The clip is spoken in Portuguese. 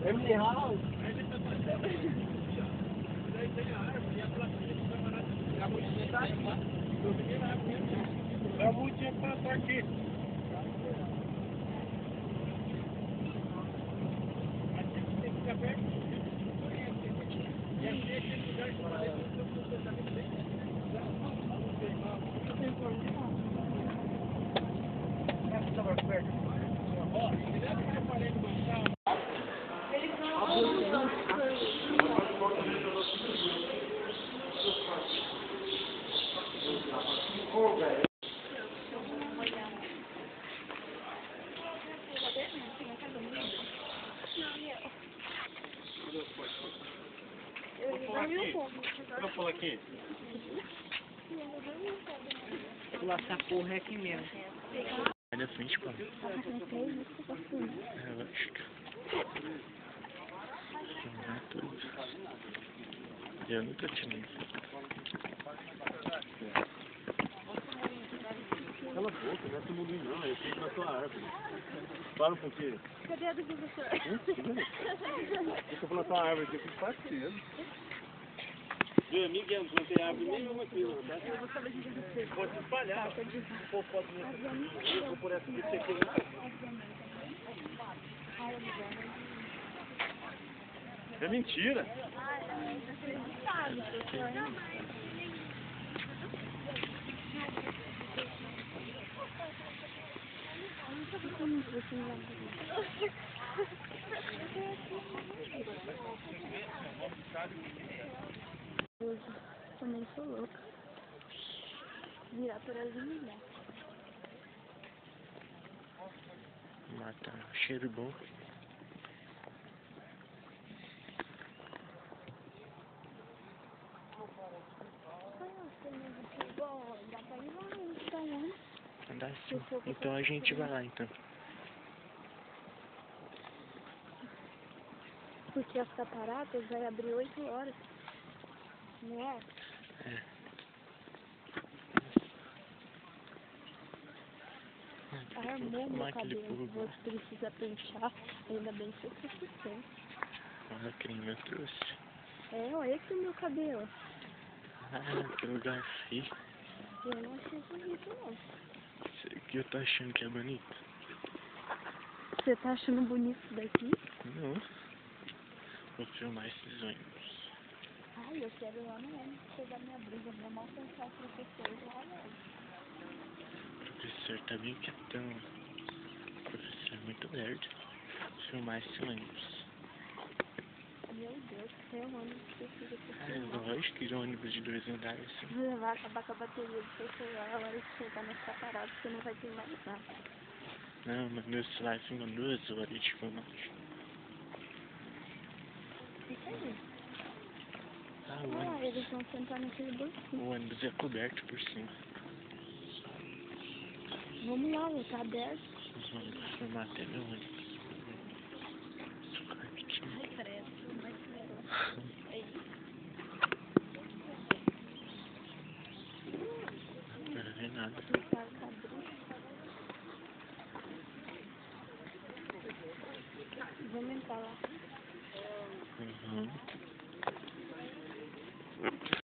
É real. É muito tempo para estar aqui. Tem que ficar perto. E aqui aquele lugar que eu falei para você, você está muito bem. Estava perto. Ó, me leva que eu falei do Marçal. Eu pulo aqui. Pular essa porra é aqui mesmo. Vai na frente, pô. É, lógico. Não é tudo. Eu nunca tinha isso. Cala a boca, não é todo mundo não, eu tenho na tua árvore. Para um pouquinho. Cadê a do professor? Deixa eu falar tua árvore aqui, eu fico parceiro. Meu amigo, eu não plantei árvore nenhuma aqui, não, tá? Eu vou saber de você. Pode se espalhar. O povo pode vir aqui. Eu vou por essa aqui. É mentira. Eu também sou louca. Virar por ali mulher. Mata, cheiro bom. Dá pra ir lá, então, Andar assim. Então a gente vai lá, então. porque as cataratas vai abrir 8 horas. Não é? É. Armou meu cabelo. Você precisa pentear. Ainda bem que eu sou. Olha a creme eu trouxe. É, olha aqui o meu cabelo. Ah, que lugar feio. Eu não achei bonito, não. Isso aqui eu tô achando que é bonito. Você tá achando bonito isso daqui? Não. Vou filmar esses ônibus. Ai, eu quero ir lá no ônibus pegar minha blusa. Vou mal pensar o professor lá, não. O professor tá bem quietão. O professor é muito nerd. Vou filmar esse ônibus. Meu Deus, que é um ônibus que precisa Ah, filmar. lógico que é um ônibus de 2 andares. Vai acabar com a bateria do seu celular a hora que chegar nas cataratas, você não vai ter mais nada. Não, mas meu celular filma 2 horas de filmagem. Isso aí. Ah, o Olha lá, ônibus. eles vão sentar naquele banquinho. O ônibus é coberto por cima. Vamos lá, tá aberto. Vamos filmar até meu ônibus. Ai, credo, não vai ser legal. É isso. Não é nada. Tá abrindo. Vamos entrar lá. Uhum.